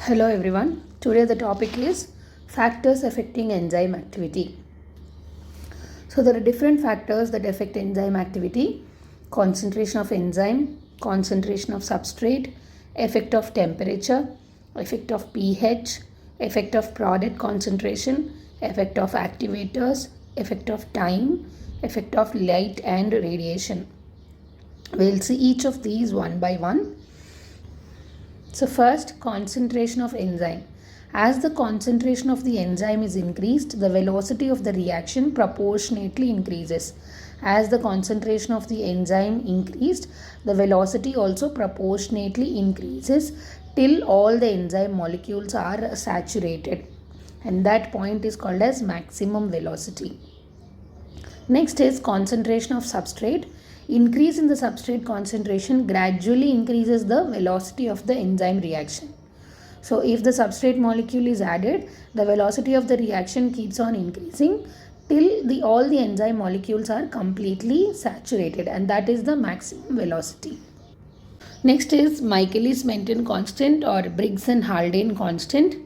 Hello everyone. Today the topic is factors affecting enzyme activity. So there are different factors that affect enzyme activity: concentration of enzyme, concentration of substrate, effect of temperature, effect of pH, effect of product concentration, effect of activators, effect of time, effect of light and radiation. We'll see each of these one by one. So first, concentration of enzyme. As the concentration of the enzyme is increased, the velocity of the reaction proportionately increases. As the concentration of the enzyme increased, the velocity also proportionately increases till all the enzyme molecules are saturated. And that point is called as maximum velocity. Next is concentration of substrate. Increase in the substrate concentration gradually increases the velocity of the enzyme reaction. So if the substrate molecule is added, the velocity of the reaction keeps on increasing till all the enzyme molecules are completely saturated, and that is the maximum velocity. Next is Michaelis-Menten constant or Briggs and Haldane constant.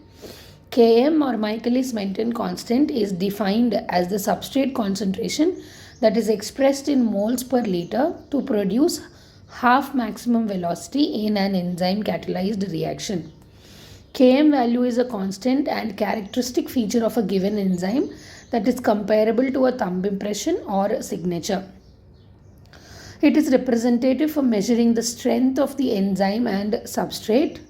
Km or Michaelis-Menten constant is defined as the substrate concentration that is expressed in moles per liter to produce half maximum velocity in an enzyme catalyzed reaction. Km value is a constant and characteristic feature of a given enzyme that is comparable to a thumb impression or a signature. It is representative for measuring the strength of the enzyme and substrate.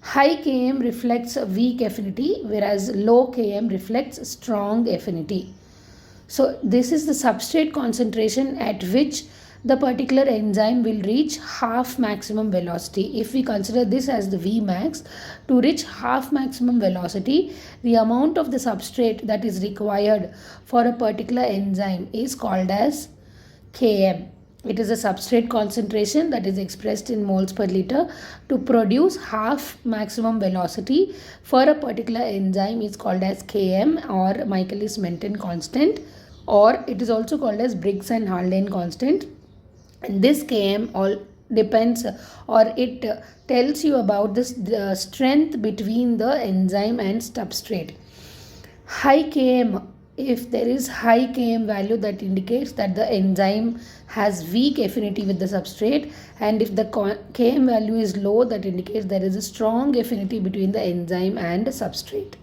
High Km reflects a weak affinity, whereas low Km reflects strong affinity. So this is the substrate concentration at which the particular enzyme will reach half maximum velocity. If we consider this as the Vmax, to reach half maximum velocity, the amount of the substrate that is required for a particular enzyme is called as Km. It is a substrate concentration that is expressed in moles per liter to produce half maximum velocity for a particular enzyme is called as Km or Michaelis-Menten constant, or it is also called as Briggs and Haldane constant. And this Km all depends, or it tells you about the strength between the enzyme and substrate. High Km, if there is high Km value, that indicates that the enzyme has weak affinity with the substrate, and if the Km value is low, that indicates there is a strong affinity between the enzyme and substrate.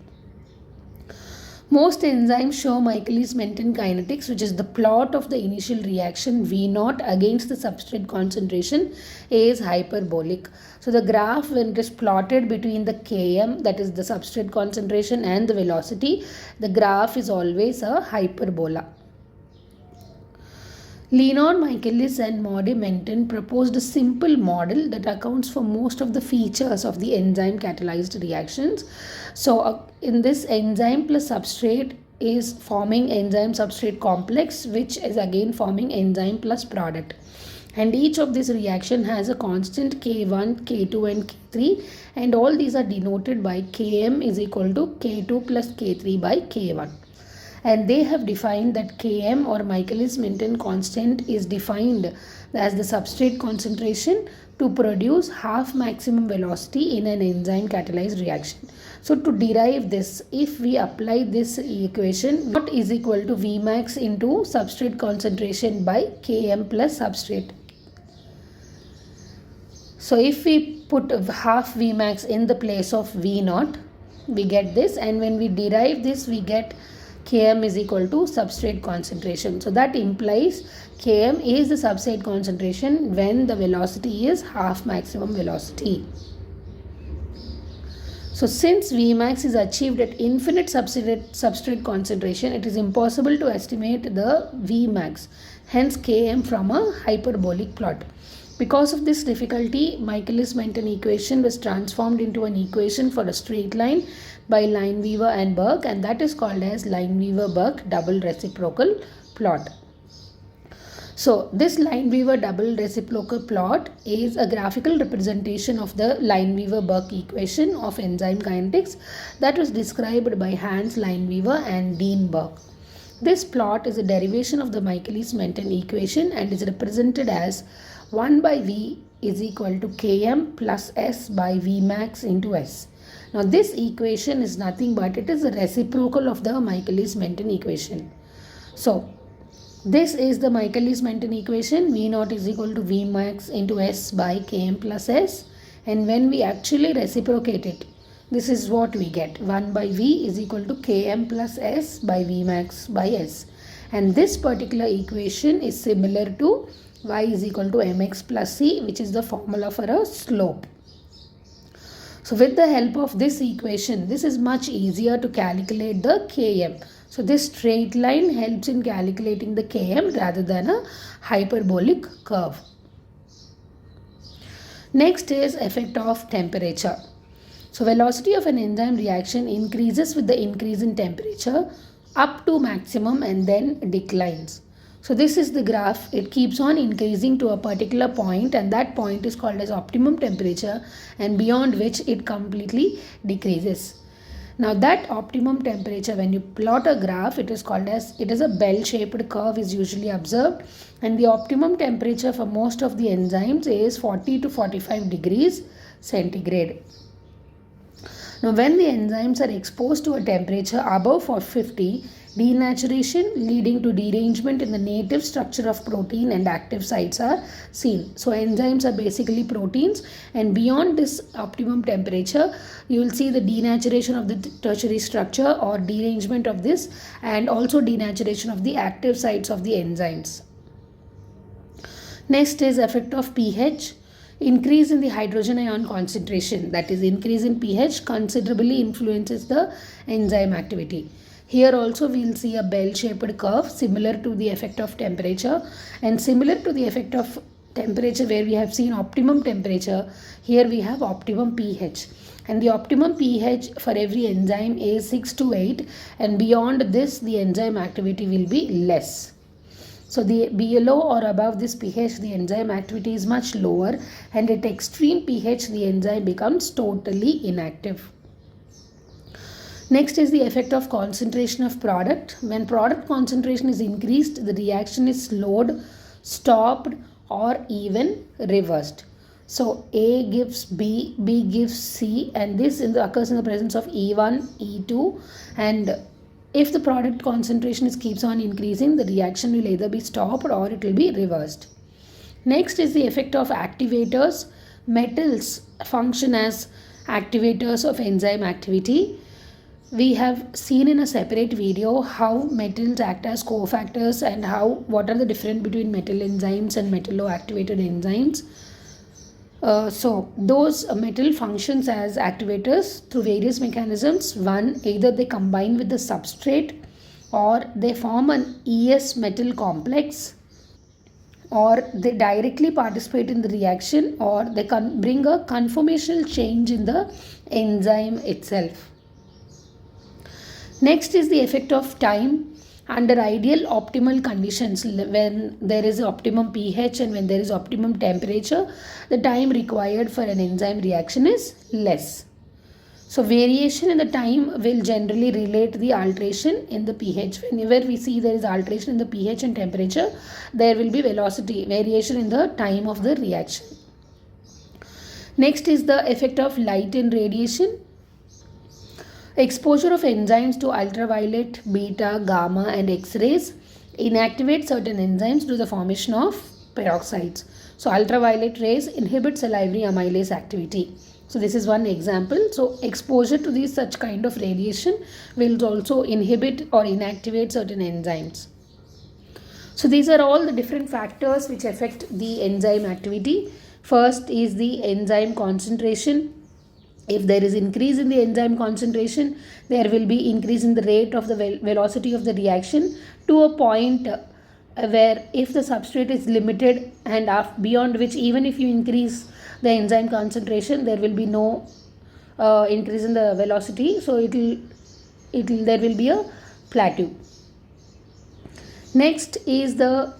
Most enzymes show Michaelis-Menten kinetics, which is the plot of the initial reaction V0 against the substrate concentration is hyperbolic. So the graph, when it is plotted between the Km, that is the substrate concentration, and the velocity, the graph is always a hyperbola. Leonard Michaelis and Maudie Menten proposed a simple model that accounts for most of the features of the enzyme catalyzed reactions. So in this, enzyme plus substrate is forming enzyme substrate complex, which is again forming enzyme plus product. And each of this reaction has a constant K1, K2 and K3, and all these are denoted by Km is equal to K2 plus K3 by K1. And they have defined that Km or Michaelis-Menten constant is defined as the substrate concentration to produce half maximum velocity in an enzyme catalyzed reaction. So to derive this, if we apply this equation, what is equal to Vmax into substrate concentration by Km plus substrate. So if we put half Vmax in the place of V0, we get this, and when we derive this, we get Km is equal to substrate concentration. So that implies Km is the substrate concentration when the velocity is half maximum velocity. So since Vmax is achieved at infinite substrate concentration, it is impossible to estimate the Vmax, hence Km, from a hyperbolic plot. Because of this difficulty, Michaelis-Menten equation was transformed into an equation for a straight line by Lineweaver and Burke, and that is called as Lineweaver-Burke double reciprocal plot. So this Lineweaver double reciprocal plot is a graphical representation of the Lineweaver-Burke equation of enzyme kinetics that was described by Hans Lineweaver and Dean Burke. This plot is a derivation of the Michaelis-Menten equation and is represented as 1 by V is equal to Km plus S by Vmax into S. Now this equation is nothing but it is a reciprocal of the Michaelis-Menten equation. So this is the Michaelis-Menten equation. V naught is equal to V max into S by Km plus S, and when we actually reciprocate it, this is what we get. 1 by V is equal to Km plus S by V max by S, and this particular equation is similar to y is equal to mx plus c, which is the formula for a slope. So with the help of this equation, this is much easier to calculate the Km. So this straight line helps in calculating the Km rather than a hyperbolic curve. Next is effect of temperature. So velocity of an enzyme reaction increases with the increase in temperature up to maximum and then declines. So this is the graph. It keeps on increasing to a particular point, and that point is called as optimum temperature, and beyond which it completely decreases. Now that optimum temperature, when you plot a graph, it is called as, it is a bell-shaped curve is usually observed, and the optimum temperature for most of the enzymes is 40 to 45 degrees centigrade. Now when the enzymes are exposed to a temperature above 450, denaturation leading to derangement in the native structure of protein and active sites are seen. So enzymes are basically proteins, and beyond this optimum temperature you will see the denaturation of the tertiary structure or derangement of this, and also denaturation of the active sites of the enzymes. Next is effect of pH. Increase in the hydrogen ion concentration, that is increase in pH, considerably influences the enzyme activity. Here also we will see a bell-shaped curve similar to the effect of temperature, and similar to the effect of temperature where we have seen optimum temperature, here we have optimum pH, and the optimum pH for every enzyme is 6 to 8, and beyond this the enzyme activity will be less. So the below or above this pH, the enzyme activity is much lower, and at extreme pH the enzyme becomes totally inactive. Next is the effect of concentration of product. When product concentration is increased, the reaction is slowed, stopped, or even reversed. So A gives B, B gives C, and this occurs in the presence of E1, E2, and if the product concentration keeps on increasing, the reaction will either be stopped or it will be reversed. Next is the effect of activators. Metals function as activators of enzyme activity. We have seen in a separate video how metals act as cofactors and what are the difference between metal enzymes and metalloactivated enzymes. So those metal functions as activators through various mechanisms. One, either they combine with the substrate, or they form an ES metal complex, or they directly participate in the reaction, or they can bring a conformational change in the enzyme itself. Next is the effect of time. Under ideal optimal conditions, when there is optimum pH and when there is optimum temperature, the time required for an enzyme reaction is less. So variation in the time will generally relate to the alteration in the pH. Whenever we see there is alteration in the pH and temperature, there will be velocity variation in the time of the reaction. Next is the effect of light and radiation. Exposure of enzymes to ultraviolet, beta, gamma and X-rays inactivate certain enzymes to the formation of peroxides. So ultraviolet rays inhibit salivary amylase activity. So this is one example. So exposure to such kind of radiation will also inhibit or inactivate certain enzymes. So these are all the different factors which affect the enzyme activity. First is the enzyme concentration. If there is increase in the enzyme concentration, there will be increase in the rate of the velocity of the reaction to a point where if the substrate is limited, and beyond which even if you increase the enzyme concentration, there will be no increase in the velocity. So there will be a plateau. Next is the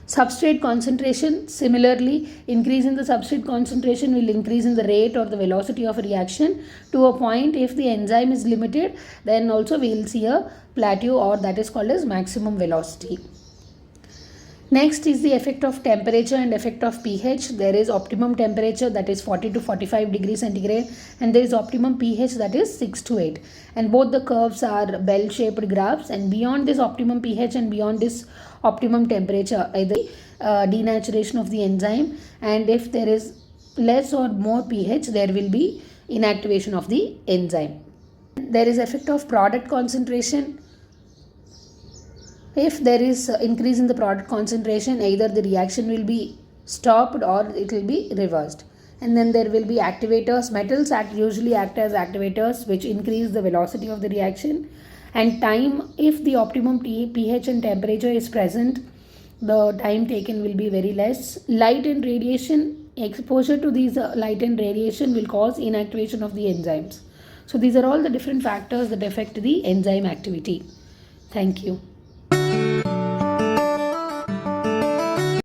substrate concentration. Similarly, increase in the substrate concentration will increase in the rate or the velocity of a reaction to a point. If the enzyme is limited, then also we will see a plateau, or that is called as maximum velocity. Next is the effect of temperature and effect of pH. There is optimum temperature, that is 40 to 45 degrees centigrade, and there is optimum pH, that is 6 to 8. And both the curves are bell-shaped graphs, and beyond this optimum pH and beyond this optimum temperature, either denaturation of the enzyme, and if there is less or more pH, there will be inactivation of the enzyme. There is effect of product concentration. If there is increase in the product concentration, either the reaction will be stopped or it will be reversed. And then there will be activators. Metals usually act as activators, which increase the velocity of the reaction. And time, if the optimum pH and temperature is present, the time taken will be very less. Light and radiation, exposure to these light and radiation will cause inactivation of the enzymes. So these are all the different factors that affect the enzyme activity. Thank you.